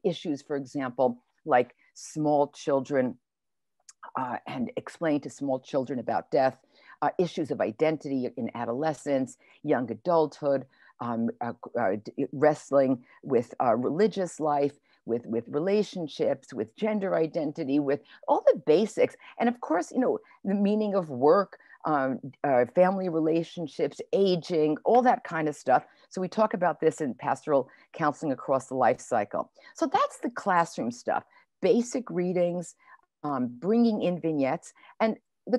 issues, for example, like small children and explain to small children about death, issues of identity in adolescence, young adulthood, wrestling with religious life, with relationships, with gender identity, with all the basics. And of course, you know, the meaning of work, family relationships, aging, all that kind of stuff. So we talk about this in pastoral counseling across the life cycle. So that's the classroom stuff, basic readings, bringing in vignettes, and the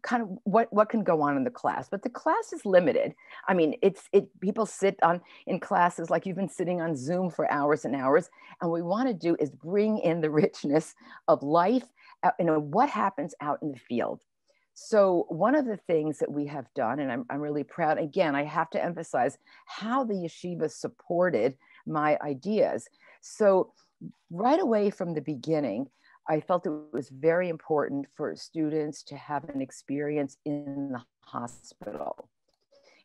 kind of what can go on in the class. But the class is limited. I mean, people sit in classes like you've been sitting on Zoom for hours and hours, and what we want to do is bring in the richness of life, what happens out in the field. So one of the things that we have done, and I'm really proud, again, I have to emphasize how the yeshiva supported my ideas. So right away from the beginning, I felt it was very important for students to have an experience in the hospital.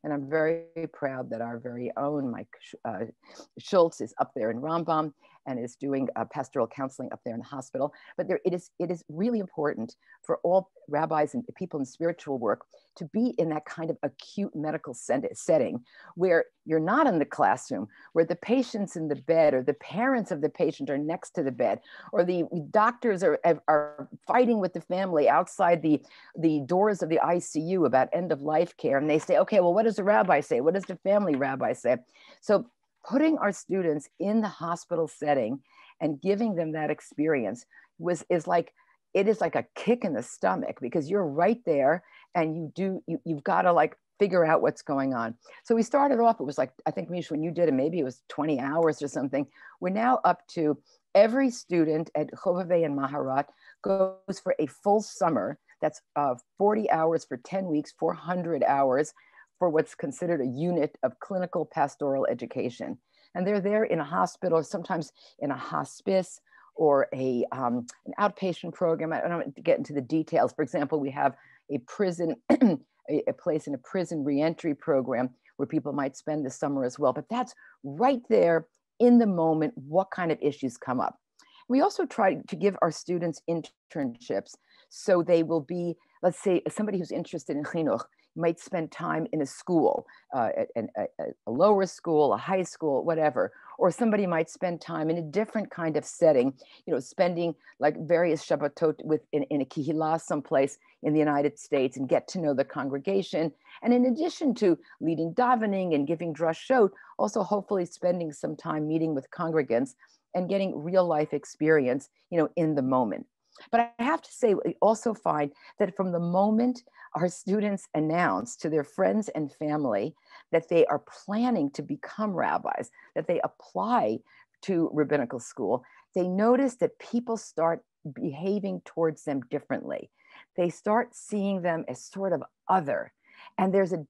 And I'm very proud that our very own Mike Schultz is up there in Rambam and is doing pastoral counseling up there in the hospital. But it is really important for all rabbis and people in spiritual work to be in that kind of acute medical setting where you're not in the classroom, where the patient's in the bed or the parents of the patient are next to the bed, or the doctors are fighting with the family outside the doors of the ICU about end of life care. And they say, okay, well, what does the rabbi say? What does the family rabbi say? So putting our students in the hospital setting and giving them that experience is like a kick in the stomach, because you're right there and you've got to like figure out what's going on. So we started off, it was like, I think, Mish, when you did it, maybe it was 20 hours or something. We're now up to every student at Khobebe and Maharat goes for a full summer. That's 40 hours for 10 weeks, 400 hours for what's considered a unit of clinical pastoral education. And they're there in a hospital, or sometimes in a hospice, or an outpatient program. I don't want to get into the details. For example, we have a prison, a place in a prison reentry program where people might spend the summer as well. But that's right there in the moment, what kind of issues come up. We also try to give our students internships. So they will be, let's say, somebody who's interested in chinuch might spend time in a school, a lower school, a high school, whatever. Or somebody might spend time in a different kind of setting, spending like various Shabbatot in a kihila someplace in the United States and get to know the congregation. And in addition to leading davening and giving drashot, also hopefully spending some time meeting with congregants and getting real life experience, in the moment. But I have to say, we also find that from the moment our students announce to their friends and family that they are planning to become rabbis, that they apply to rabbinical school, they notice that people start behaving towards them differently. They start seeing them as sort of other. And there's a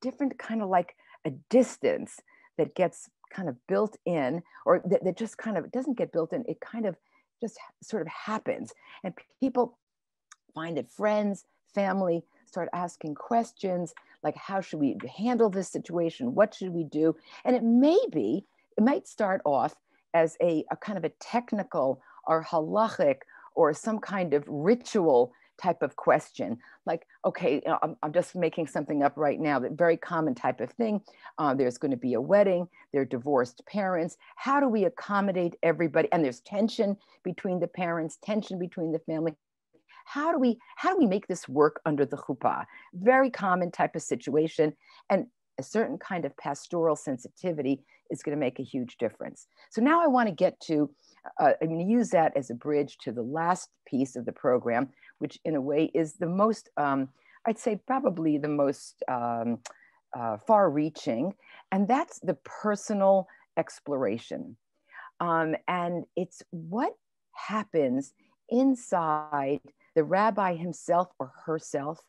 different kind of like a distance that gets kind of built in, or that just kind of, it doesn't get built in, it kind of just sort of happens. And people find that friends, family start asking questions like, how should we handle this situation? What should we do? And it might start off as a kind of a technical or halachic or some kind of ritual type of question. Like, okay, I'm just making something up right now, that very common type of thing. There's going to be a wedding, they're divorced parents. How do we accommodate everybody? And there's tension between the parents, tension between the family. How do we make this work under the chuppah? Very common type of situation. And a certain kind of pastoral sensitivity is going to make a huge difference. So now I want to get to, I'm going to use that as a bridge to the last piece of the program, which in a way is the most, I'd say probably the most far-reaching, and that's the personal exploration. And it's what happens inside the rabbi himself or herself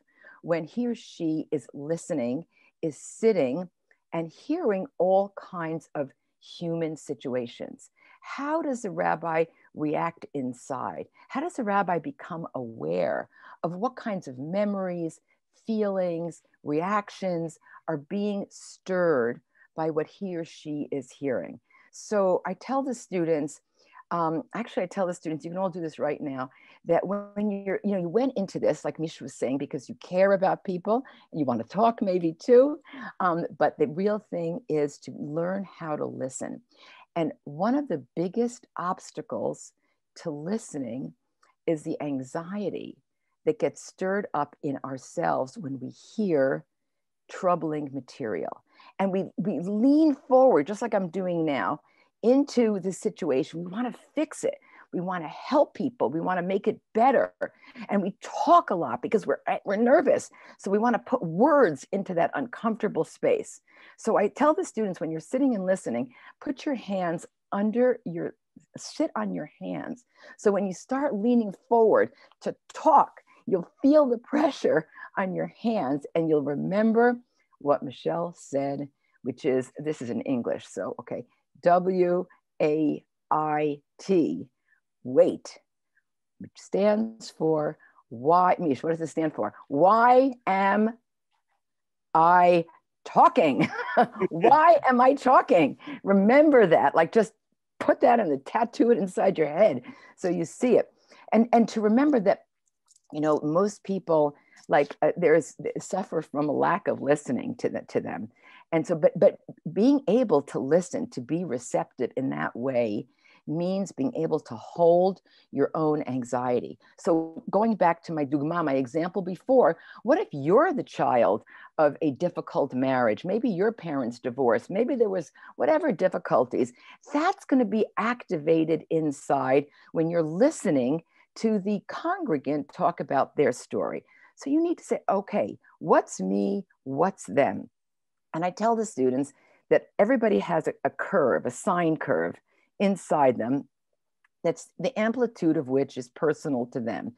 when he or she is listening, is sitting and hearing all kinds of human situations. How does the rabbi react inside? How does the rabbi become aware of what kinds of memories, feelings, reactions are being stirred by what he or she is hearing? So I tell the students, Actually, I tell the students, you can all do this right now, that when you went into this, like Misha was saying, because you care about people and you want to talk maybe too. But the real thing is to learn how to listen. And one of the biggest obstacles to listening is the anxiety that gets stirred up in ourselves when we hear troubling material. And we lean forward, just like I'm doing now, into the situation. We want to fix it. We want to help people. We want to make it better. And we talk a lot because we're nervous. So we want to put words into that uncomfortable space. So I tell the students, when you're sitting and listening, put your hands sit on your hands. So when you start leaning forward to talk, you'll feel the pressure on your hands and you'll remember what Michelle said, which is, this is in English. So, okay, WAIT, wait, which stands for why, Mish, what does it stand for? Why am I talking? Why am I talking? Remember that, like just put that and tattoo it inside your head so you see it. And to remember that, most people suffer from a lack of listening to them. And so, but being able to listen, to be receptive in that way means being able to hold your own anxiety. So going back to my dugma, my example before, what if you're the child of a difficult marriage? Maybe your parents divorced, maybe there was whatever difficulties. That's going to be activated inside when you're listening to the congregant talk about their story. So you need to say, okay, what's me, what's them? And I tell the students that everybody has a curve, a sine curve inside them, that's the amplitude of which is personal to them.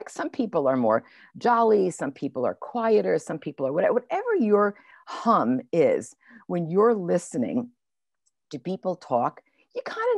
Like some people are more jolly, some people are quieter, some people are whatever your hum is. When you're listening to people talk,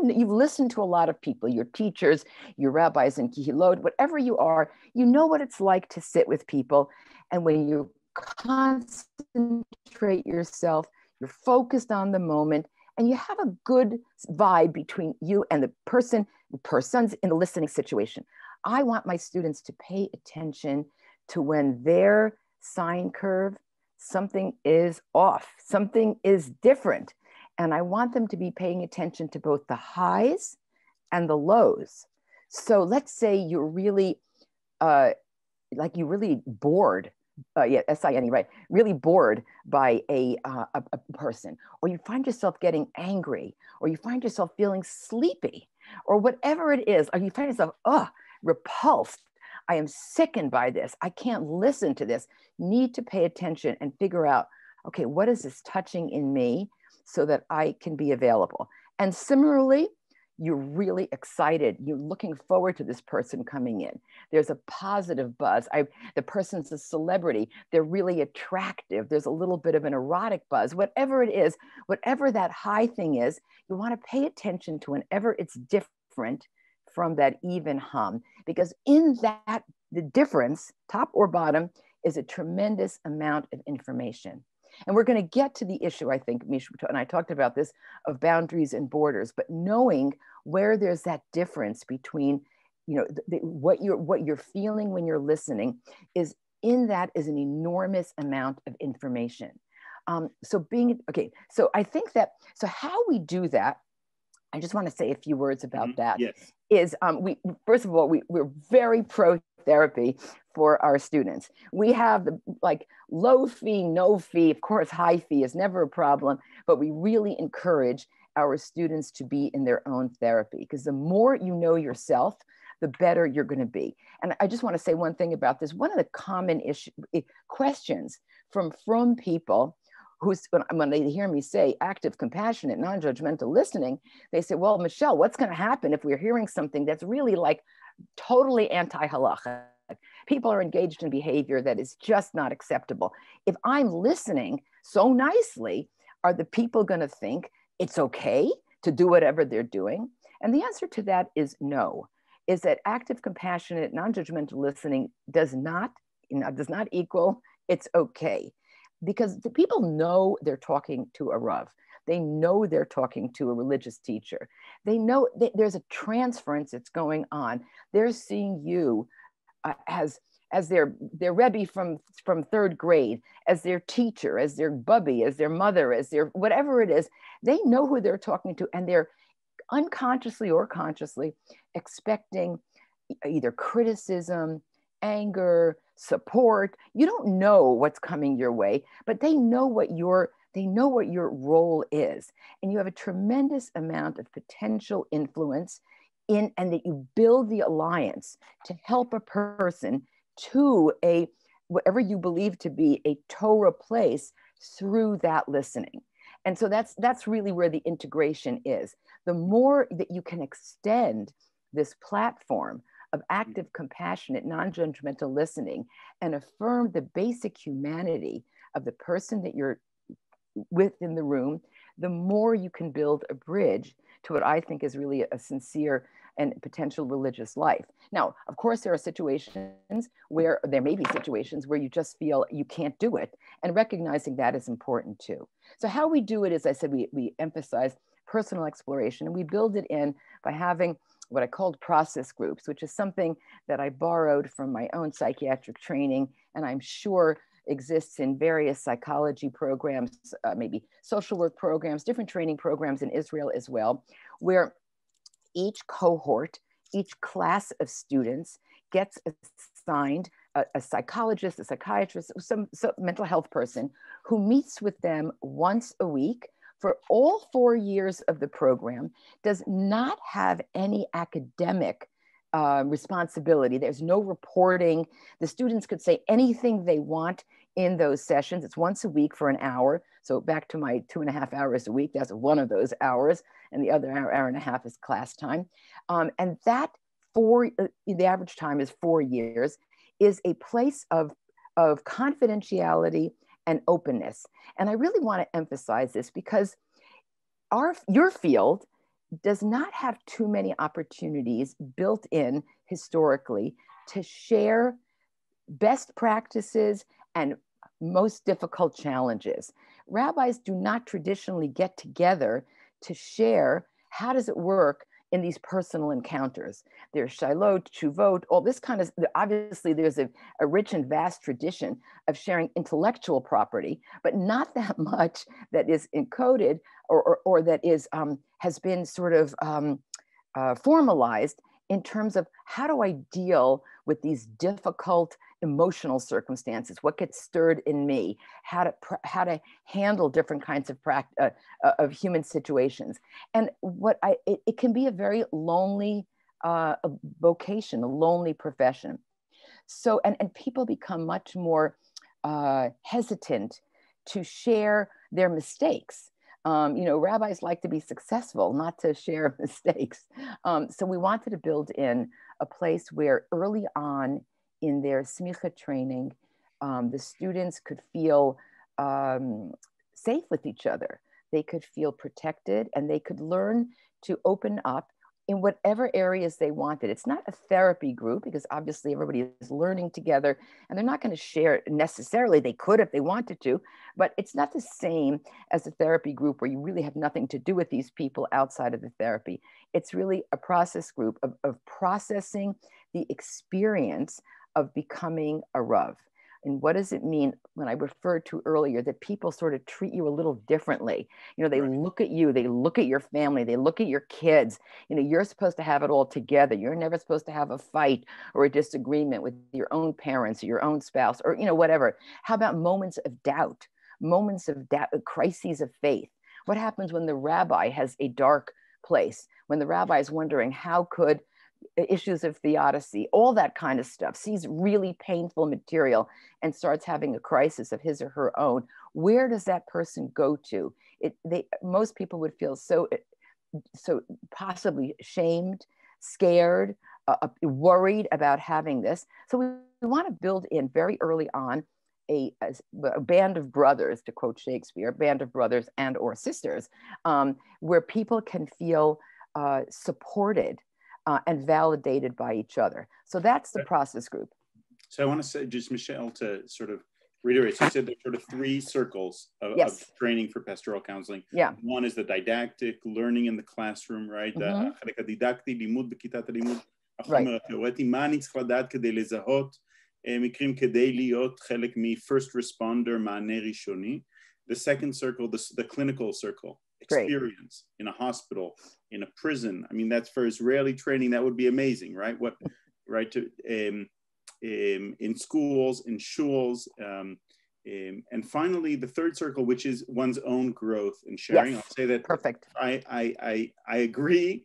you've listened to a lot of people, your teachers, your rabbis and kihilot, whatever you are, you know what it's like to sit with people. And when you concentrate yourself, you're focused on the moment, and you have a good vibe between you and the persons in the listening situation. I want my students to pay attention to when their sine curve, something is off, something is different. And I want them to be paying attention to both the highs and the lows. So let's say you're really, bored. S-I-N-E, right? Really bored by a person, or you find yourself getting angry, or you find yourself feeling sleepy, or whatever it is, or you find yourself, repulsed. I am sickened by this. I can't listen to this. Need to pay attention and figure out, okay, what is this touching in me so that I can be available? And similarly, you're really excited. You're looking forward to this person coming in. There's a positive buzz. The person's a celebrity. They're really attractive. There's a little bit of an erotic buzz. Whatever it is, whatever that high thing is, you want to pay attention to whenever it's different from that even hum, because in that, the difference, top or bottom, is a tremendous amount of information. And we're going to get to the issue, I think, Misha, and I talked about this, of boundaries and borders, but knowing where there's that difference between, what you're feeling when you're listening is in that is an enormous amount of information. So I think that, so how we do that, I just want to say a few words about that. Yes. Is first of all, we're very pro therapy for our students. We have the low fee, no fee. Of course, high fee is never a problem, but we really encourage our students to be in their own therapy, because the more you know yourself, the better you're going to be. And I just want to say one thing about this. One of the common questions from people when they hear me say active, compassionate, non-judgmental listening, they say, well, Michelle, what's going to happen if we're hearing something that's really totally anti-halacha? People are engaged in behavior that is just not acceptable. If I'm listening so nicely, are the people going to think it's okay to do whatever they're doing? And the answer to that is no. Is that active, compassionate, non-judgmental listening does not equal it's okay. Because the people know they're talking to a Rav. They know they're talking to a religious teacher. They know there's a transference that's going on. They're seeing you as their Rebbe from third grade, as their teacher, as their bubby, as their mother, as their whatever it is. They know who they're talking to, and they're unconsciously or consciously expecting either criticism, anger, support. You don't know what's coming your way, but they know what your role is. And you have a tremendous amount of potential influence in, and that you build the alliance to help a person to whatever you believe to be a Torah place through that listening. And so that's really where the integration is. The more that you can extend this platform of active, compassionate, non-judgmental listening and affirm the basic humanity of the person that you're with in the room, the more you can build a bridge to what I think is really a sincere and potential religious life. Now, of course, there may be situations where you just feel you can't do it, and recognizing that is important too. So how we do it is, I said, we emphasize personal exploration, and we build it in by having what I called process groups, which is something that I borrowed from my own psychiatric training, and I'm sure exists in various psychology programs, maybe social work programs, different training programs in Israel as well, where each cohort, each class of students gets assigned a psychologist, a psychiatrist, some mental health person who meets with them once a week for all 4 years of the program, does not have any academic responsibility. There's no reporting. The students could say anything they want in those sessions. It's once a week for an hour. So back to my 2.5 hours a week, that's one of those hours. And the other hour and a half is class time. And that the average time is 4 years, is a place of confidentiality and openness. And I really want to emphasize this because your field does not have too many opportunities built in historically to share best practices and most difficult challenges. Rabbis do not traditionally get together to share how does it work in these personal encounters. There's Shiloh, Tshuvot, all this kind of, obviously there's a rich and vast tradition of sharing intellectual property, but not that much that is encoded or that is has been sort of formalized in terms of how do I deal with these difficult emotional circumstances, what gets stirred in me, how to handle different kinds of human situations. And it can be a very lonely vocation, a lonely profession. So, and people become much more hesitant to share their mistakes. Rabbis like to be successful, not to share mistakes. So we wanted to build in a place where early on in their smicha training, the students could feel safe with each other. They could feel protected, and they could learn to open up in whatever areas they wanted. It's not a therapy group because obviously everybody is learning together and they're not going to share necessarily. They could if they wanted to, but it's not the same as a therapy group where you really have nothing to do with these people outside of the therapy. It's really a process group of processing the experience of becoming a Rav. And what does it mean when I referred to earlier that people sort of treat you a little differently? They look at you, they look at your family, they look at your kids. You're supposed to have it all together. You're never supposed to have a fight or a disagreement with your own parents or your own spouse or, whatever. How about moments of doubt, crises of faith? What happens when the rabbi has a dark place, when the rabbi is wondering how could issues of theodicy, all that kind of stuff, sees really painful material and starts having a crisis of his or her own? Where does that person go to? Most people would feel so possibly shamed, scared, worried about having this. So we want to build in very early on a band of brothers, to quote Shakespeare, a band of brothers and or sisters, where people can feel supported and validated by each other. So that's the process group. So I want to say, just Michelle, to sort of reiterate. So you said there's sort of three circles of training for pastoral counseling. Yeah. One is the didactic, learning in the classroom, right? החלק הדידקטי, לימוד בכיתת הלימוד, החומר התיאורטי, מה אני צריך לדעת כדי לזהות מקרים כדי להיות חלק מ-first responder, מענה ראשוני. The second circle, the clinical circle, experience in a hospital, in a prison. I mean, that's for Israeli training, that would be amazing, right? Right, to in schools, in shuls, and finally the third circle, which is one's own growth and sharing. I'll say that perfect. I agree.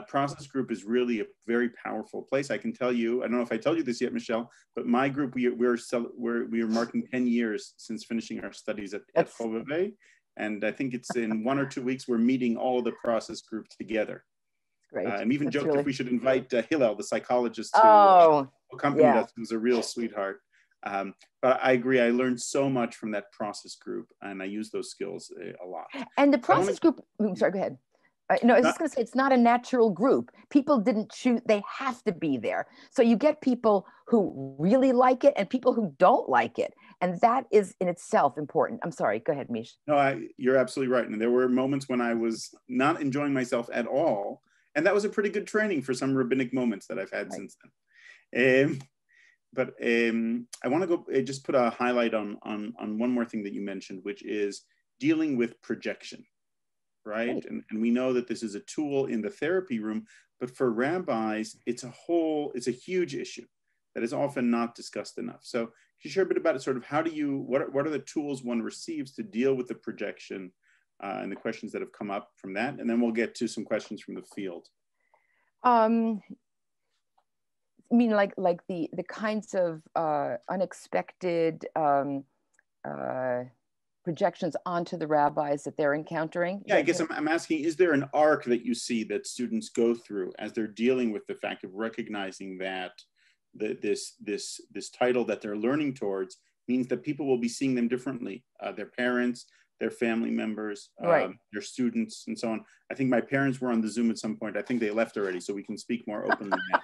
Process group is really a very powerful place. I can tell you, I don't know if I told you this yet, Michelle, but my group, we are marking 10 years since finishing our studies at Xoveve, and I think it's in 1 or 2 weeks we're meeting all of the process group together. Great. And even joked if we should invite Hillel, the psychologist, to accompany us, who's a real sweetheart. But I agree, I learned so much from that process group, and I use those skills a lot. And the process group, sorry, go ahead. No, I was just going to say, it's not a natural group. People didn't choose, they have to be there. So you get people who really like it and people who don't like it. And that is in itself important. I'm sorry, go ahead, Mish. No, you're absolutely right. And there were moments when I was not enjoying myself at all. And that was a pretty good training for some rabbinic moments that I've had since then. But I want to go just put a highlight on one more thing that you mentioned, which is dealing with projection. Right? And we know that this is a tool in the therapy room, but for rabbis, it's a huge issue that is often not discussed enough. So can you share a bit about it, sort of what are the tools one receives to deal with the projection and the questions that have come up from that? And then we'll get to some questions from the field. I mean, like the kinds of unexpected projections onto the rabbis that they're encountering? Yeah, I guess I'm asking, is there an arc that you see that students go through as they're dealing with the fact of recognizing that this title that they're learning towards means that people will be seeing them differently, their parents, their family members, their students, and so on. I think my parents were on the Zoom at some point. I think they left already, so we can speak more openly now.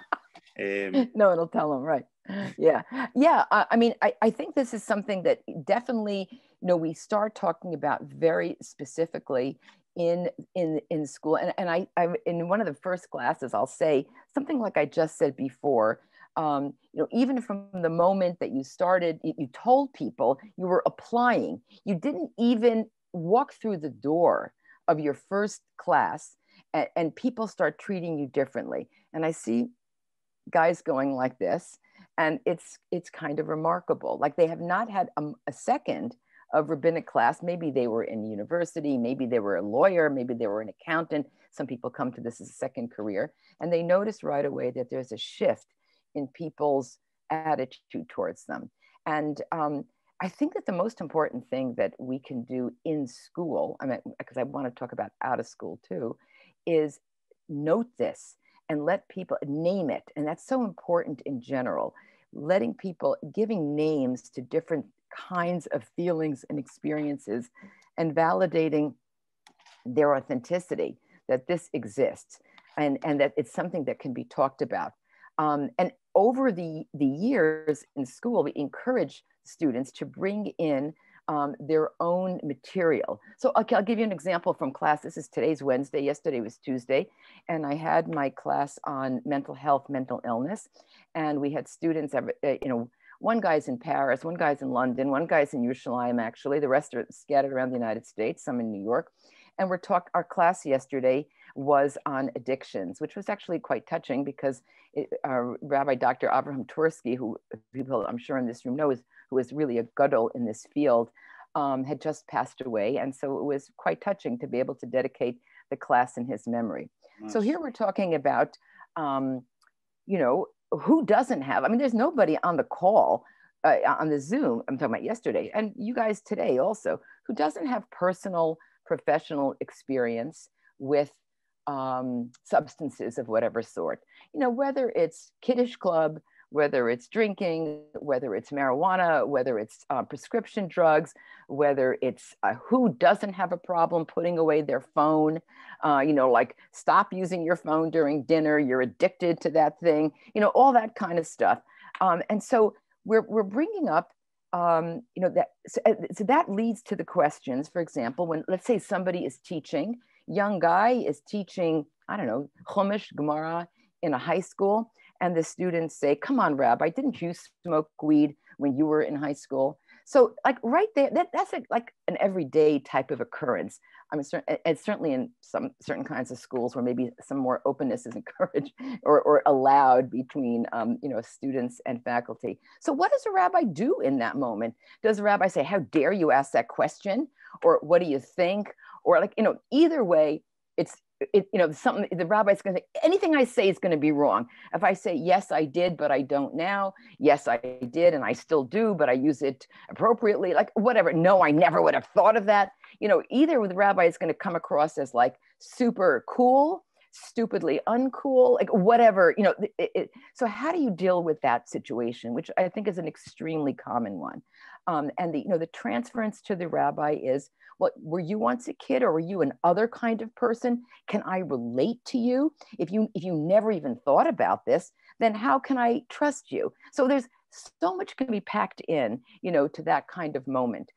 No, it'll tell them, right? Yeah. I mean, I think this is something that definitely, we start talking about very specifically in school. And I in one of the first classes, I'll say something like I just said before. Even from the moment that you started, you told people you were applying. You didn't even walk through the door of your first class, and people start treating you differently. And I see guys going like this, and it's kind of remarkable. Like they have not had a second of rabbinic class. Maybe they were in university, maybe they were a lawyer, maybe they were an accountant. Some people come to this as a second career, and they notice right away that there's a shift in people's attitude towards them. And I think that the most important thing that we can do in school, I mean, because I want to talk about out of school too, is note this and let people name it. And that's so important in general, letting people, giving names to different kinds of feelings and experiences and validating their authenticity, that this exists and that it's something that can be talked about. And over the years in school, we encourage students to bring in their own material. So I'll give you an example from class. Today's Wednesday, yesterday was Tuesday, and I had my class on mental health, mental illness, and we had students, one guy's in Paris, one guy's in London, one guy's in Yerushalayim, actually. The rest are scattered around the United States, some in New York. And our class yesterday was on addictions, which was actually quite touching because Rabbi Dr. Avraham Tursky, who people I'm sure in this room know, who is really a gadol in this field, had just passed away. And so it was quite touching to be able to dedicate the class in his memory. Nice. So here we're talking about, who doesn't have, there's nobody on the call, on the Zoom, I'm talking about yesterday, and you guys today also, who doesn't have personal, professional experience with substances of whatever sort, whether it's Kiddush Club, whether it's drinking, whether it's marijuana, whether it's prescription drugs, whether it's who doesn't have a problem putting away their phone, like stop using your phone during dinner, you're addicted to that thing, all that kind of stuff. And so we're bringing up so that leads to the questions. For example, when, let's say, somebody is teaching, young guy is teaching, I don't know, Chumash, Gemara in a high school, and the students say, "Come on, Rabbi, didn't you smoke weed when you were in high school?" So, like, right there, that's like an everyday type of occurrence. I mean, it's certainly in some certain kinds of schools where maybe some more openness is encouraged or allowed between, students and faculty. So what does a rabbi do in that moment? Does a rabbi say, "How dare you ask that question?" Or "What do you think?" Or, like, either way, something, the rabbi's going to say, anything I say is going to be wrong. If I say, "Yes, I did, but I don't now. Yes, I did, and I still do, but I use it appropriately," like, whatever. "No, I never would have thought of that." Either the rabbi is going to come across as like super cool, stupidly uncool, like whatever, so how do you deal with that situation, which I think is an extremely common one? And the transference to the rabbi is, well, were you once a kid, or were you an other kind of person? Can I relate to you? If you never even thought about this, then how can I trust you? So there's so much can be packed in, to that kind of moment.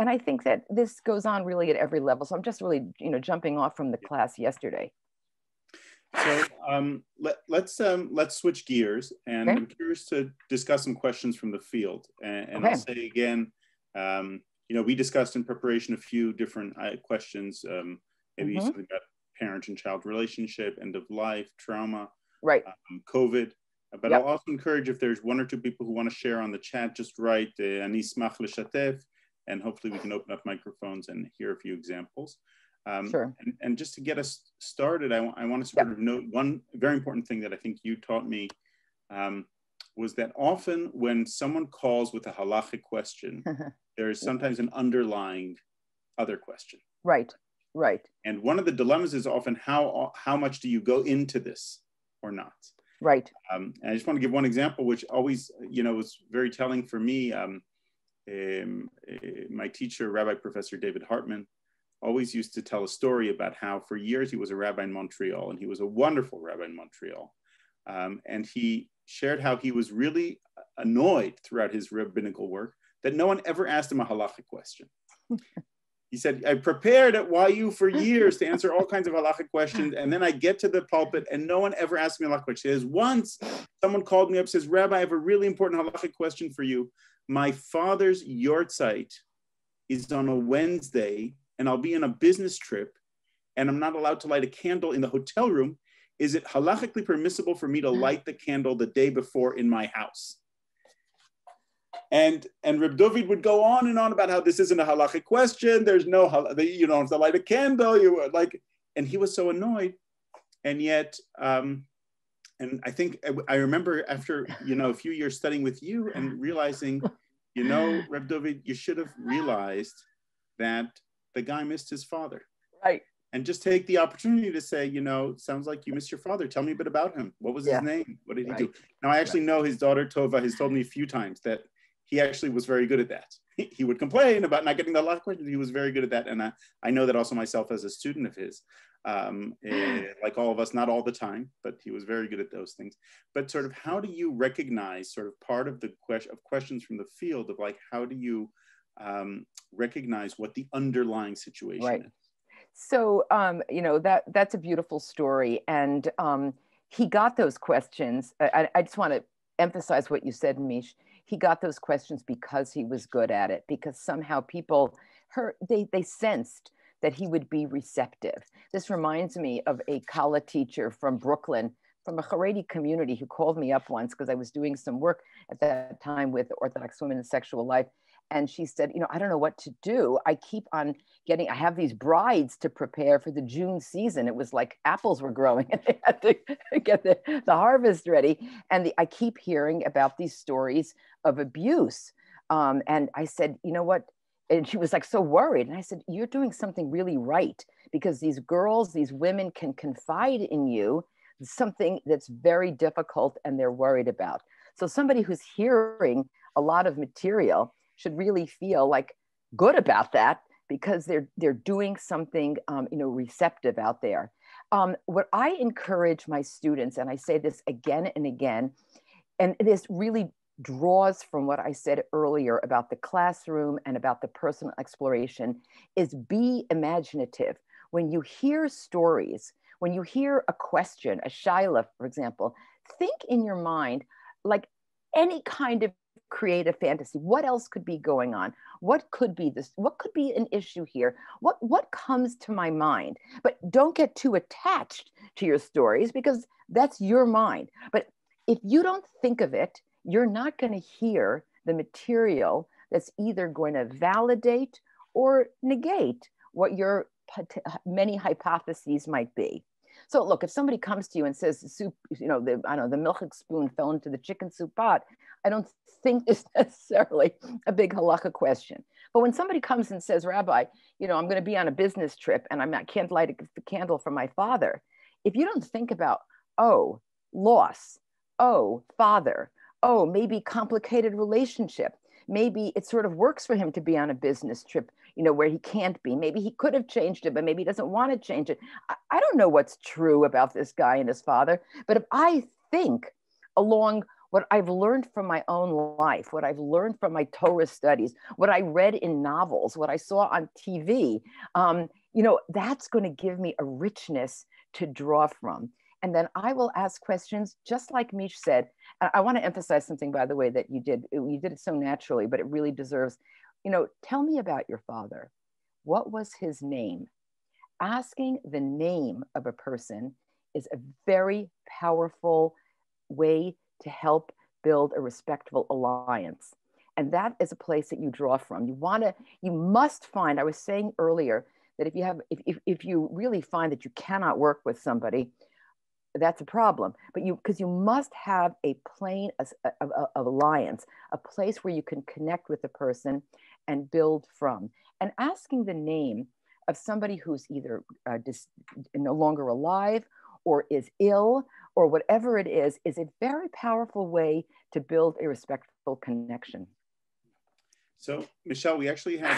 And I think that this goes on really at every level. So I'm just really, jumping off from the class yesterday. So let's switch gears, and I'm curious to discuss some questions from the field. And I'll say again, we discussed in preparation a few different questions, maybe something about parent and child relationship, end of life, trauma, right, COVID. But I'll also encourage, if there's one or two people who want to share on the chat, just write "Ani smach l'shatef," and hopefully we can open up microphones and hear a few examples. Sure. And just to get us started, I want to sort of note one very important thing that I think you taught me, was that often when someone calls with a halachic question, there is sometimes an underlying other question. Right, right. And one of the dilemmas is often how much do you go into this or not? Right. And I just want to give one example, which always, was very telling for me. My teacher, Rabbi Professor David Hartman, always used to tell a story about how for years he was a rabbi in Montreal, and he was a wonderful rabbi in Montreal. And he shared how he was really annoyed throughout his rabbinical work that no one ever asked him a halachic question. He said, "I prepared at YU for years to answer all kinds of halachic questions, and then I get to the pulpit and no one ever asked me a halachic question." He says, "Once someone called me up and says, 'Rabbi, I have a really important halachic question for you. My father's yortzeit is on a Wednesday, and I'll be on a business trip, and I'm not allowed to light a candle in the hotel room. Is it halachically permissible for me to light the candle the day before in my house?'" And Reb David would go on and on about how this isn't a halachic question. There's no, you don't have to light a candle. And he was so annoyed. And yet, and I think I remember after, a few years studying with you and realizing, Reb David, you should have realized that the guy missed his father. Right. And just take the opportunity to say, sounds like you missed your father. Tell me a bit about him. What was his name? What did he do? Now, I actually know his daughter, Tova, has told me a few times that he actually was very good at that. He would complain about not getting a lot of questions. He was very good at that. And I know that also myself as a student of his, like all of us, not all the time, but he was very good at those things. But sort of how do you recognize sort of part of the questions from the field of like, how do you recognize what the underlying situation is? So, that's a beautiful story. And he got those questions. I just want to emphasize what you said, Mish. He got those questions because he was good at it, because somehow people they sensed that he would be receptive. This reminds me of a Kala teacher from Brooklyn, from a Haredi community, who called me up once because I was doing some work at that time with Orthodox women in sexual life. And she said, I don't know what to do. I keep on I have these brides to prepare for the June season. It was like apples were growing and they had to get the harvest ready. And I keep hearing about these stories of abuse. And I said, you know what? And she was like so worried. And I said, you're doing something really right, because these girls, these women can confide in you something that's very difficult and they're worried about. So somebody who's hearing a lot of material should really feel like good about that, because they're doing something receptive out there. What I encourage my students, and I say this again and again, and this really draws from what I said earlier about the classroom and about the personal exploration is be imaginative. When you hear stories, when you hear a question, a shaila, for example, think in your mind like any kind of creative fantasy. What else could be going on? What could be this? What could be an issue here? What comes to my mind? But don't get too attached to your stories because that's your mind. But if you don't think of it, you're not going to hear the material that's either going to validate or negate what your many hypotheses might be. So look, if somebody comes to you and says the soup, I don't know, the milchik spoon fell into the chicken soup pot, I don't think it's necessarily a big halacha question. But when somebody comes and says, Rabbi, I'm going to be on a business trip and I can't light a candle for my father. If you don't think about, oh, loss, oh, father, oh, maybe complicated relationship, maybe it sort of works for him to be on a business trip, where he can't be. Maybe he could have changed it, but maybe he doesn't want to change it. I don't know what's true about this guy and his father, but if I think along what I've learned from my own life, what I've learned from my Torah studies, what I read in novels, what I saw on TV, that's going to give me a richness to draw from. And then I will ask questions, just like Mish said. I want to emphasize something, by the way, that you did. You did it so naturally, but it really deserves, tell me about your father. What was his name? Asking the name of a person is a very powerful way to help build a respectful alliance. And that is a place that you draw from. You must find, I was saying earlier, that if you really find that you cannot work with somebody, that's a problem. But because you must have a plane of alliance, a place where you can connect with the person and build from. And asking the name of somebody who's either no longer alive or is ill or whatever it is a very powerful way to build a respectful connection. So, Michelle, we actually have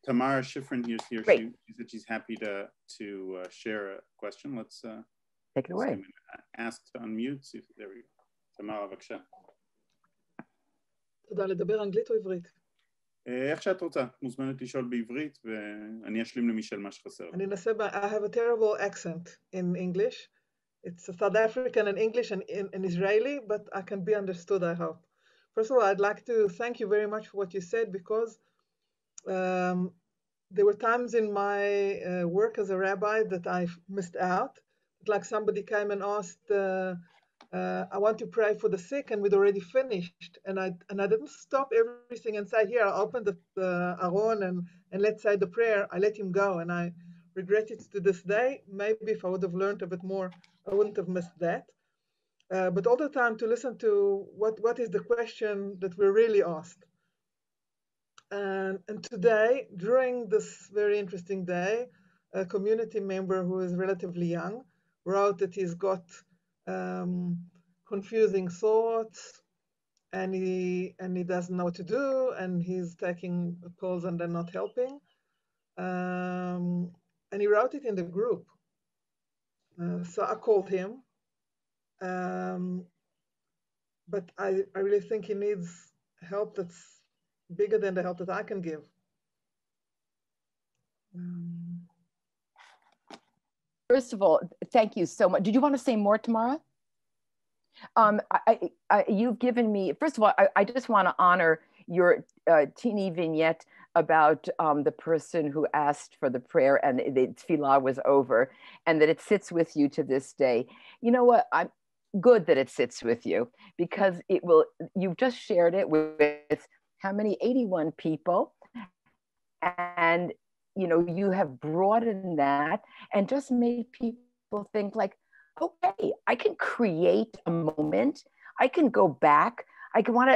Tamara Schifrin here. She said she's happy to share a question. Let's take it away. Ask to unmute. See if there we go. Tamara, בבקשה. תודה, לדבר אנגלית או עברית? איך שאת רוצה. מוזמנת לשאול בעברית ואני אשלים למישל מה שחסר. אני אנסה, I have a terrible accent in English. It's a South African and English and Israeli, but I can be understood, I hope. First of all, I'd like to thank you very much for what you said, because there were times in my work as a rabbi that I missed out. Like somebody came and asked, I want to pray for the sick, and we'd already finished. And I didn't stop everything and say, here, I'll open the Aron and let's say the prayer. I let him go, and I regret it to this day. Maybe if I would have learned a bit more, I wouldn't have missed that. But all the time to listen to what is the question that we're really asked. And today, during this very interesting day, a community member who is relatively young wrote that he's got confusing thoughts and he doesn't know what to do, and he's taking pills and they're not helping. And he wrote it in the group. So I called him. But I really think he needs help that's bigger than the help that I can give. First of all, thank you so much. Did you want to say more, Tamara? You've given me, first of all, I just want to honor your teeny vignette about the person who asked for the prayer and the tefillah was over, and that it sits with you to this day. You know what? I'm good that it sits with you, because you've just shared it with how many? 81 people. And you have broadened that and just made people think like, okay, I can create a moment. I can go back. I want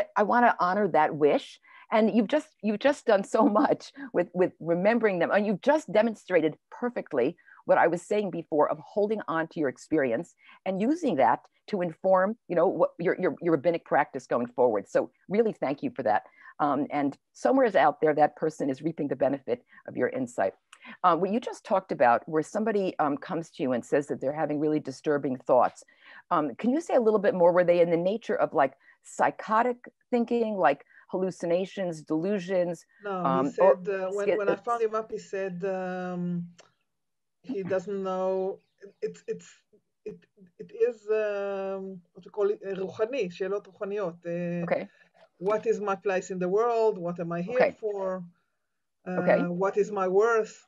to honor that wish. And you've just done so much with remembering them. And you've just demonstrated perfectly what I was saying before of holding on to your experience and using that to inform, what your rabbinic practice going forward. So really thank you for that. And somewhere out there, that person is reaping the benefit of your insight. What you just talked about, where somebody comes to you and says that they're having really disturbing thoughts. Can you say a little bit more? Were they in the nature of like psychotic thinking, like hallucinations, delusions? No, he said, when I found him up, he said he doesn't know. It is what we call it רוחני, שאלות רוחניות. Okay. What is my place in the world? What am I here for? What is my worth?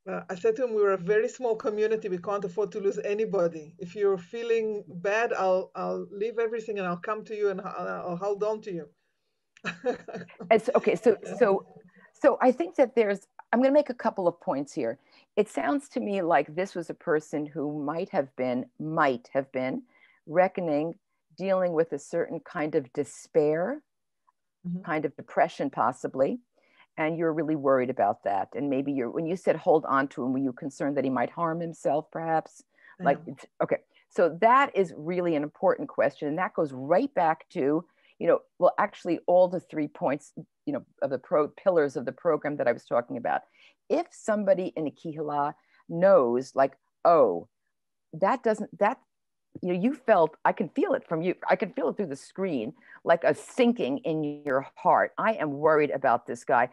I said to him, we're a very small community. We can't afford to lose anybody. If you're feeling bad, I'll leave everything and I'll come to you and I'll hold on to you. Okay, so I think that I'm going to make a couple of points here. It sounds to me like this was a person who might have been reckoning, dealing with a certain kind of despair, kind of depression possibly, and you're really worried about that. And maybe when you said hold on to him, were you concerned that he might harm himself perhaps? Okay, so that is really an important question. And that goes right back to, well, actually all the 3 points, of the pillars of the program that I was talking about. If somebody in a kihila knows like, oh, you felt, I can feel it from you. I can feel it through the screen, like a sinking in your heart. I am worried about this guy.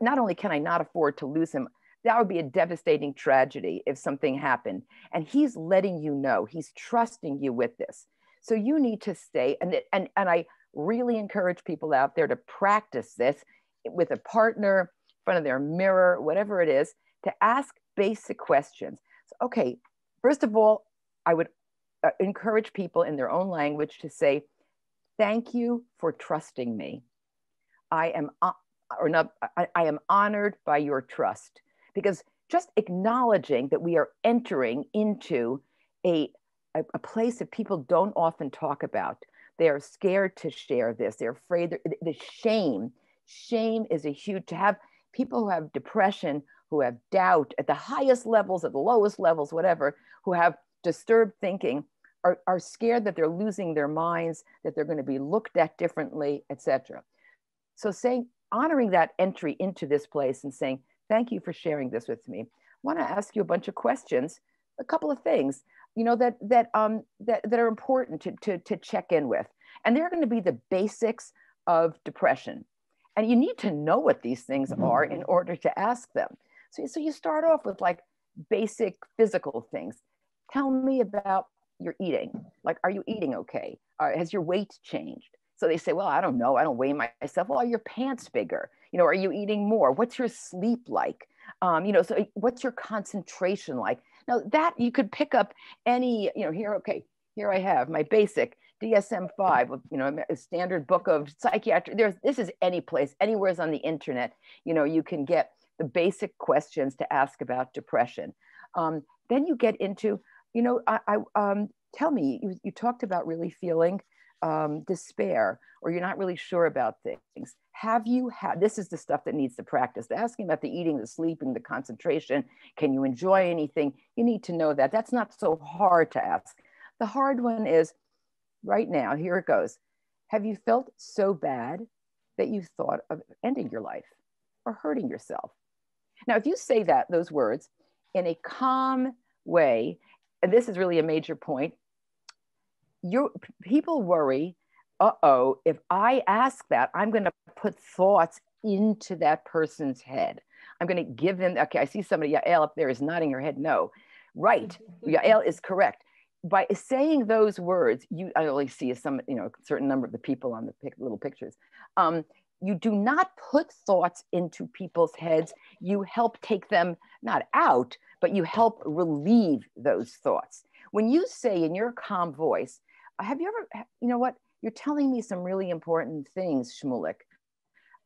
Not only can I not afford to lose him, that would be a devastating tragedy if something happened. And he's letting you know, he's trusting you with this. So you need to stay. And I really encourage people out there to practice this with a partner, in front of their mirror, whatever it is, to ask basic questions. So, okay, first of all, I would encourage people in their own language to say, thank you for trusting me. I am honored by your trust. Because just acknowledging that we are entering into a place that people don't often talk about. They are scared to share this. They're afraid. The shame is a huge, to have people who have depression, who have doubt at the highest levels, at the lowest levels, whatever, who have disturbed thinking, are scared that they're losing their minds, that they're going to be looked at differently, etc. So honoring that entry into this place and saying, thank you for sharing this with me. I want to ask you a bunch of questions, a couple of things, that are important to check in with. And they're going to be the basics of depression. And you need to know what these things are in order to ask them. So you start off with like basic physical things. Tell me about your eating. Like, are you eating okay? Has your weight changed? So they say, well, I don't know. I don't weigh myself. Well, are your pants bigger? Are you eating more? What's your sleep like? So what's your concentration like? Now that you could pick up any, here I have my basic DSM-5, a standard book of psychiatry. This is any place, anywhere's on the internet, you can get the basic questions to ask about depression. Then you get into, tell me, you talked about really feeling despair, or you're not really sure about things. Have you had, this is the stuff that needs to practice, asking about the eating, the sleeping, the concentration. Can you enjoy anything? You need to know that. That's not so hard to ask. The hard one is right now, here it goes. Have you felt so bad that you thought of ending your life or hurting yourself? Now, if you say those words in a calm way, and this is really a major point, people worry, if I ask that, I'm going to put thoughts into that person's head. I'm going to give them, okay, I see somebody, Yael up there is nodding her head, no. Right, Yael is correct. By saying those words, I only see a certain number of the people on the little pictures. You do not put thoughts into people's heads. You help take them, not out, but you help relieve those thoughts. When you say in your calm voice, have you ever, you're telling me some really important things, Shmulik.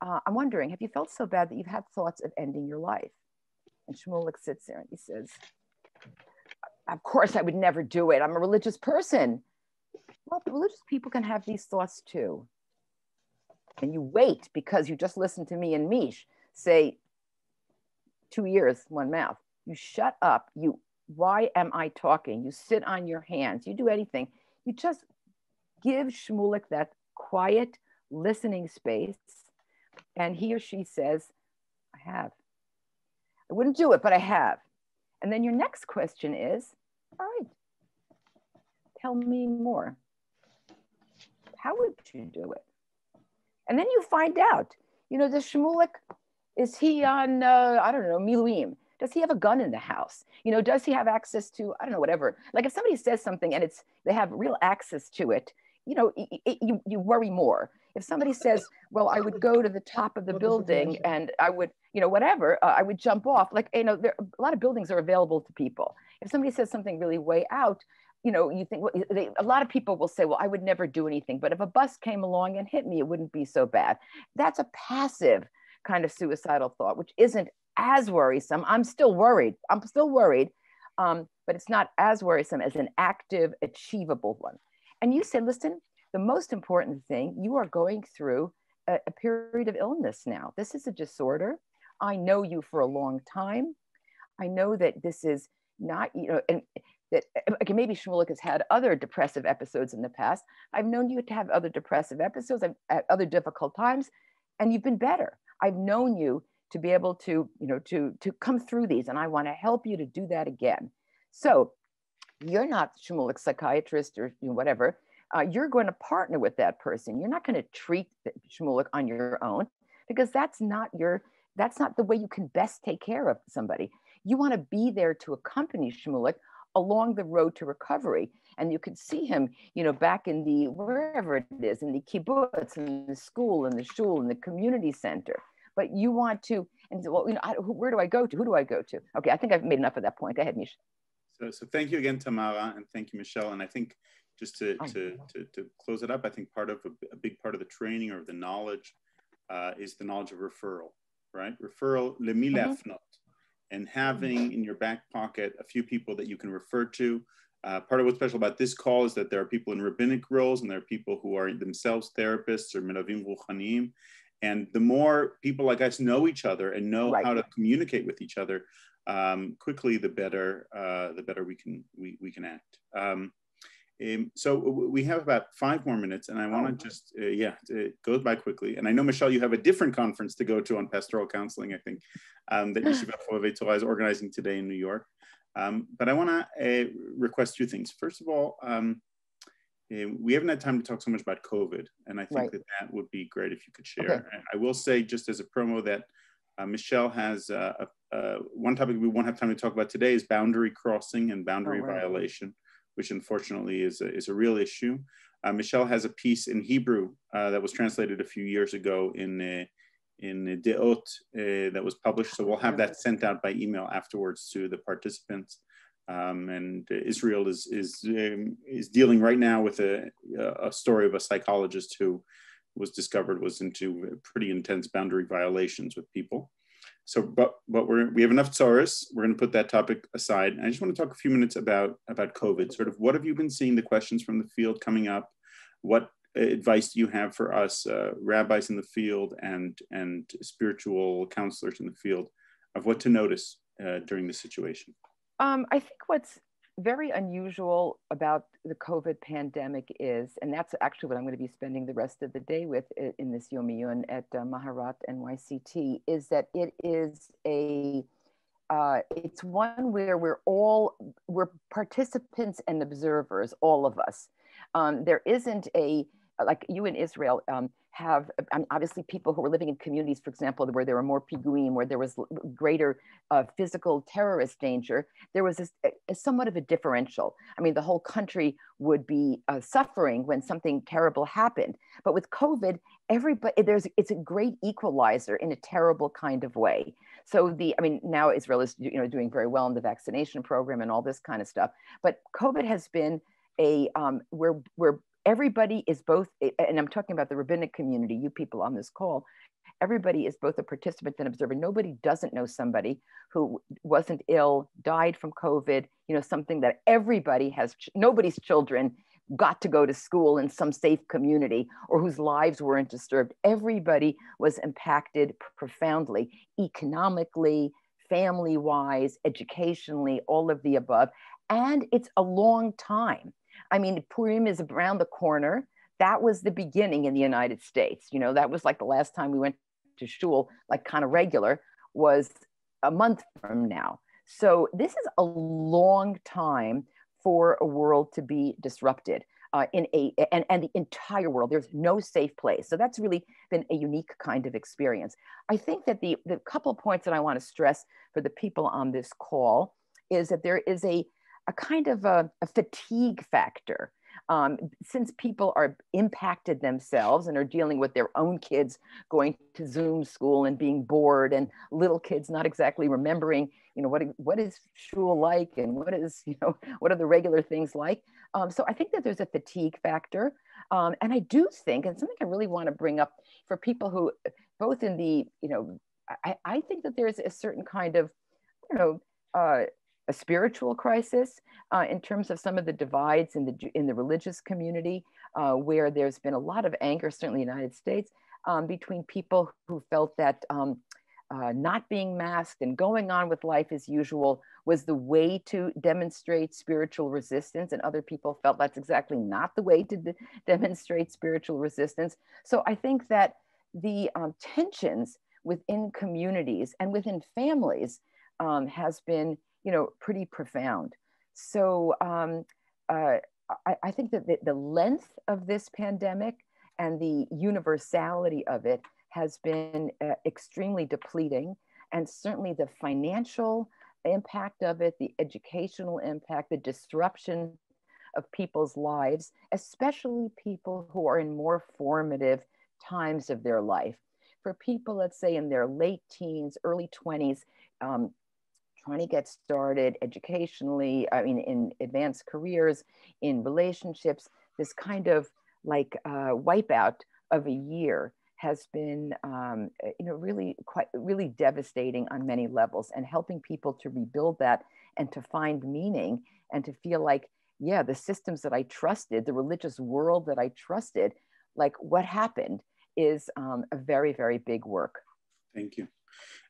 I'm wondering, have you felt so bad that you've had thoughts of ending your life? And Shmulik sits there and he says, of course I would never do it. I'm a religious person. Well, religious people can have these thoughts too. And you wait, because you just listened to me and Mish say 2 ears, one mouth. You shut up. Why am I talking? You sit on your hands. You do anything. You just give Shmulik that quiet listening space. And he or she says, I have. I wouldn't do it, but I have. And then your next question is, all right, tell me more. How would you do it? And then you find out, the shmulik, is he on, I don't know, miluim? Does he have a gun in the house? Does he have access to, I don't know, whatever. Like if somebody says something and they have real access to it, you worry more. If somebody says, well, I would go to the top of the building and I would, whatever, I would jump off. Like, a lot of buildings are available to people. If somebody says something really way out, you think, a lot of people will say, well, I would never do anything. But if a bus came along and hit me, it wouldn't be so bad. That's a passive kind of suicidal thought, which isn't as worrisome. I'm still worried, but it's not as worrisome as an active, achievable one. And you said, listen, the most important thing, you are going through a period of illness now. This is a disorder. I know you for a long time. I know that this is not, and that maybe Shmulik has had other depressive episodes in the past. I've known you to have other depressive episodes at other difficult times, and you've been better. I've known you to be able to, to come through these, and I want to help you to do that again. So you're not Shmulik's psychiatrist or whatever. You're going to partner with that person. You're not going to treat Shmulik on your own, because that's not the way you can best take care of somebody. You want to be there to accompany Shmulik along the road to recovery. And you could see him, back in the, wherever it is, in the kibbutz, in the school, in the shul, in the community center. But you want to, and well, where do I go to? Who do I go to? Okay, I think I've made enough of that point. Go ahead, Mish. So thank you again, Tamara, and thank you, Michelle. And I think just to close it up, I think a big part of the training or the knowledge is the knowledge of referral, right? Referral, lemi lafnot, and having in your back pocket a few people that you can refer to. Part of what's special about this call is that there are people in rabbinic roles, and there are people who are themselves therapists or melavim ruchaniim. And the more people like us know each other and know how to communicate with each other quickly, the better we can act. So we have about 5 more minutes, and I want to just, it goes by quickly. And I know, Michelle, you have a different conference to go to on pastoral counseling, I think, that Yeshivat Khobvi Torah is organizing today in New York. But I want to request 2 things. First of all, we haven't had time to talk so much about COVID, and I think that would be great if you could share. Okay. I will say, just as a promo, that Michelle has one topic we won't have time to talk about today is boundary crossing and boundary violation, which unfortunately is a real issue. Michelle has a piece in Hebrew that was translated a few years ago in Deot that was published. So we'll have that sent out by email afterwards to the participants. And Israel is dealing right now with a story of a psychologist who was into pretty intense boundary violations with people. So, but we have enough tsaros. We're going to put that topic aside. I just want to talk a few minutes about COVID. Sort of, what have you been seeing? The questions from the field coming up. What advice do you have for us, rabbis in the field and spiritual counselors in the field, of what to notice during this situation? I think what's very unusual about the COVID pandemic is, and that's actually what I'm going to be spending the rest of the day with in this Yom Yun at Maharat NYCT, is that it is it's one where we're participants and observers, all of us. There isn't like you in Israel have obviously people who were living in communities, for example, where there were more piguim, where there was greater physical terrorist danger. There was a somewhat of a differential. I mean, the whole country would be suffering when something terrible happened. But with COVID, it's a great equalizer in a terrible kind of way. So now Israel is doing very well in the vaccination program and all this kind of stuff. But COVID has been where everybody is both, and I'm talking about the rabbinic community, you people on this call, everybody is both a participant and observer. Nobody doesn't know somebody who wasn't ill, died from COVID, something that nobody's children got to go to school in some safe community or whose lives weren't disturbed. Everybody was impacted profoundly, economically, family-wise, educationally, all of the above. And it's a long time. I mean, Purim is around the corner. That was the beginning in the United States. That was like the last time we went to shul, like kind of regular, was a month from now. So this is a long time for a world to be disrupted. and the entire world. There's no safe place. So that's really been a unique kind of experience. I think that the couple of points that I want to stress for the people on this call is that there is a kind of a fatigue factor. Since people are impacted themselves and are dealing with their own kids going to Zoom school and being bored, and little kids not exactly remembering, what is shul like, and what are the regular things like. So I think that there's a fatigue factor. And I do think, and something I really want to bring up for people who, both in the, I think that there's a certain kind of, a spiritual crisis in terms of some of the divides in the religious community, where there's been a lot of anger, certainly in the United States, between people who felt that not being masked and going on with life as usual was the way to demonstrate spiritual resistance, and other people felt that's exactly not the way to demonstrate spiritual resistance. So I think that the tensions within communities and within families has been, pretty profound. So I think that the length of this pandemic and the universality of it has been extremely depleting, and certainly the financial impact of it, the educational impact, the disruption of people's lives, especially people who are in more formative times of their life. For people, let's say in their late teens, early 20s, trying to get started educationally, in advanced careers, in relationships, this kind of like wipeout of a year has been, really devastating on many levels, and helping people to rebuild that and to find meaning and to feel like, yeah, the systems that I trusted, the religious world that I trusted, like what happened is a very, very big work. Thank you.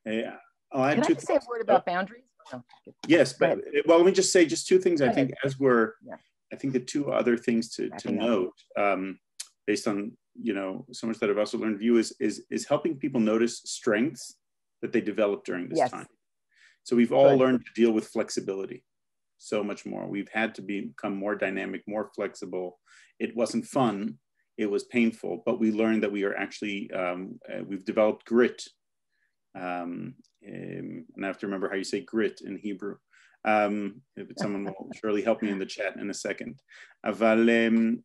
Can I just say a word about boundaries? No. Yes, but let me just say just two things. I think I think the two other things to note, based on so much that I've also learned view is helping people notice strengths that they developed during this time. So we've all learned to deal with flexibility so much more. We've had to become more dynamic, more flexible. It wasn't fun. It was painful, but we learned that we are actually, we've developed grit. And I have to remember how you say grit in Hebrew. But someone will surely help me in the chat in a second. And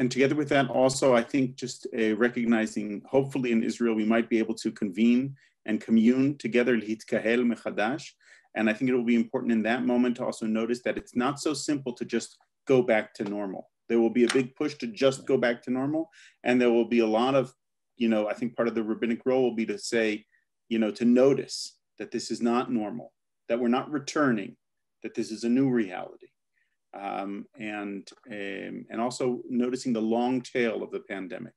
together with that also, I think just recognizing, hopefully in Israel, we might be able to convene and commune together, להתקהל מחדש. And I think it will be important in that moment to also notice that it's not so simple to just go back to normal. There will be a big push to just go back to normal. And there will be a lot of, I think part of the rabbinic role will be to say, to notice that this is not normal, that we're not returning, that this is a new reality. And also noticing the long tail of the pandemic.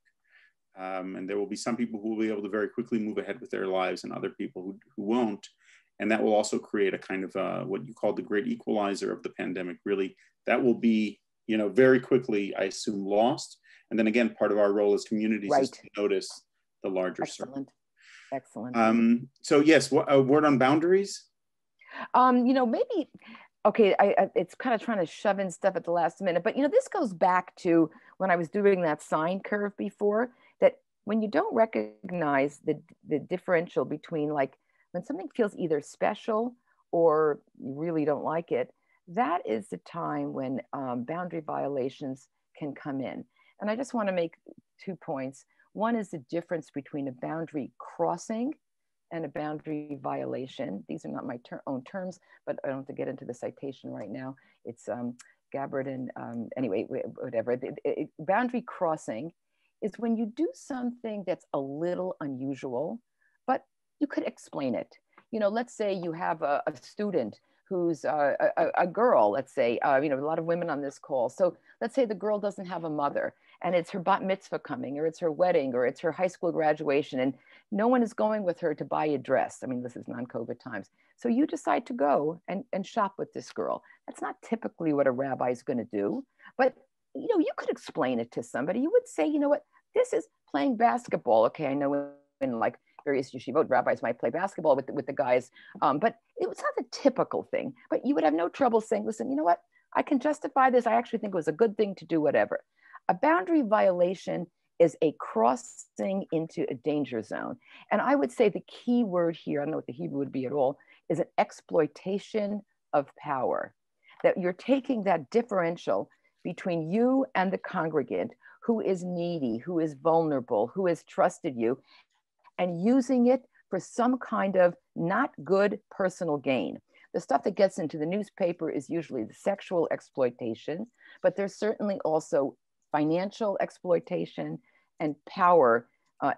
And there will be some people who will be able to very quickly move ahead with their lives, and other people who won't. And that will also create a kind of what you call the great equalizer of the pandemic. Really, that will be, very quickly, I assume, lost. And then again, part of our role as communities is to notice the larger circle. Excellent. So yes, a word on boundaries? Maybe, okay, it's kind of trying to shove in stuff at the last minute, but this goes back to when I was doing that sine curve before, that when you don't recognize the differential between, like, when something feels either special or you really don't like it, that is the time when boundary violations can come in. And I just want to make 2 points. One is the difference between a boundary crossing and a boundary violation. These are not my own terms, but I don't have to get into the citation right now. It's Gabbard and anyway, whatever. Boundary crossing is when you do something that's a little unusual, but you could explain it. Let's say you have a student who's a girl, let's say, a lot of women on this call. So let's say the girl doesn't have a mother, and it's her bat mitzvah coming, or it's her wedding, or it's her high school graduation, and no one is going with her to buy a dress. I mean, this is non-COVID times. So you decide to go and shop with this girl. That's not typically what a rabbi is going to do, but you could explain it to somebody. You would say, what, this is playing basketball. Okay, I know in like various yeshivot, rabbis might play basketball with the guys, but it was not the typical thing. But you would have no trouble saying, listen, you know what? I can justify this. I actually think it was a good thing to do whatever. A boundary violation is a crossing into a danger zone. And I would say the key word here, I don't know what the Hebrew would be at all, is an exploitation of power. That you're taking that differential between you and the congregant who is needy, who is vulnerable, who has trusted you, and using it for some kind of not good personal gain. The stuff that gets into the newspaper is usually the sexual exploitation, but there's certainly also financial exploitation and power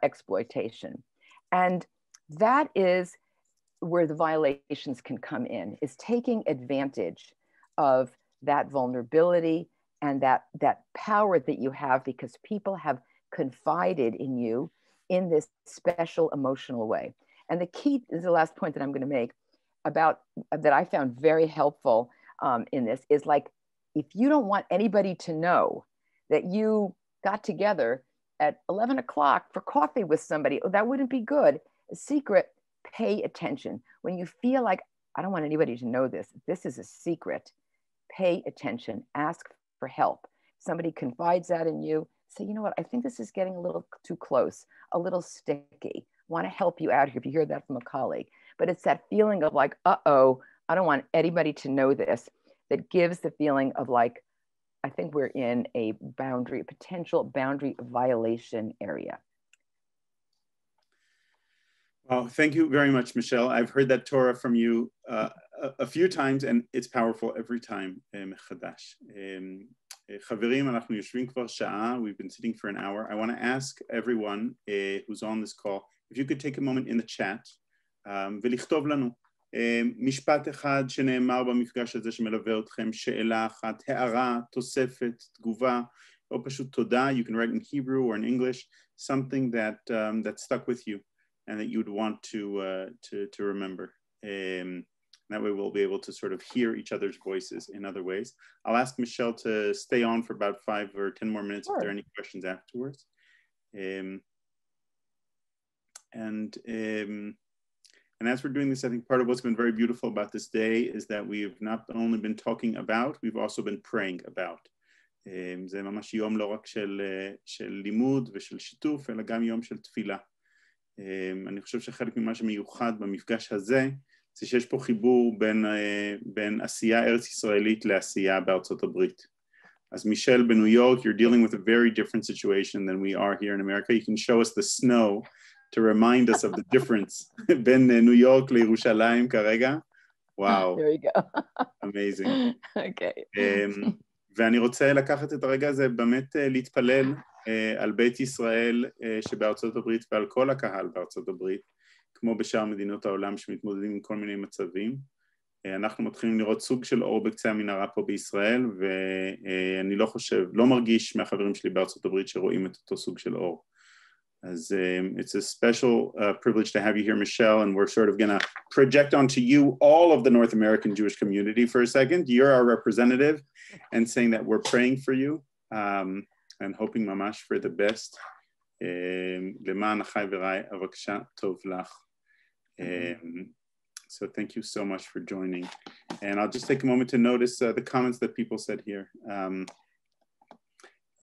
exploitation. And that is where the violations can come in, is taking advantage of that vulnerability and that power that you have because people have confided in you in this special emotional way. And the key is the last point that I'm going to make about that I found very helpful in this is like, if you don't want anybody to know that you got together at 11 o'clock for coffee with somebody, oh, that wouldn't be good. A secret, pay attention. When you feel like, I don't want anybody to know this, this is a secret, pay attention, ask for help. Somebody confides that in you, say, you know what, I think this is getting a little too close, a little sticky. Want to help you out here if you hear that from a colleague. But it's that feeling of like, uh-oh, I don't want anybody to know this, that gives the feeling of like, I think we're in a boundary, potential boundary violation area. Well, thank you very much, Michelle. I've heard that Torah from you a few times, and it's powerful every time. מחדש. חברים, אנחנו יושבים כבר שעה. We've been sitting for an hour. I want to ask everyone who's on this call, if you could take a moment in the chat ולכתוב לנו משפט אחד שנאמר במפגש הזה שמלווה אתכם, שאלה אחת, הערה, תוספת, תגובה, או פשוט תודה. You can write in Hebrew or in English, something that stuck with you and that you'd want to remember. That way we'll be able to sort of hear each other's voices in other ways. I'll ask Michelle to stay on for about 5 or 10 more minutes if there are any questions afterwards. And as we're doing this, I think part of what's been very beautiful about this day is that we've not only been talking about, we've also been praying about. זה ממש יום לא רק של לימוד ושל שיתוף, אלא גם יום של תפילה. אני חושב שחלק ממה שמיוחד במפגש הזה, זה שיש פה חיבור בין עשייה ארץ ישראלית לעשייה בארצות הברית. אז מישל בניו יורק, you're dealing with a very different situation than we are here in America. You can show us the snow to remind us of the difference בין ניו יורק לירושלים כרגע. וואו. There you go. Amazing. Okay. ואני רוצה לקחת את הרגע הזה באמת להתפלל על בית ישראל שבארצות הברית ועל כל הקהל בארצות הברית, כמו בשאר מדינות העולם שמתמודדים עם כל מיני מצבים. אנחנו מתחילים לראות סוג של אור בקצה המנהרה פה בישראל, ואני לא מרגיש מהחברים שלי בארצות הברית שרואים את אותו סוג של אור. As it's a special privilege to have you here, Michelle, and we're sort of going to project onto you all of the North American Jewish community for a second. You're our representative, and saying that we're praying for you and hoping mamash for the best. למען אחי ורעי אבקשה טוב לך. So thank you so much for joining. And I'll just take a moment to notice the comments that people said here.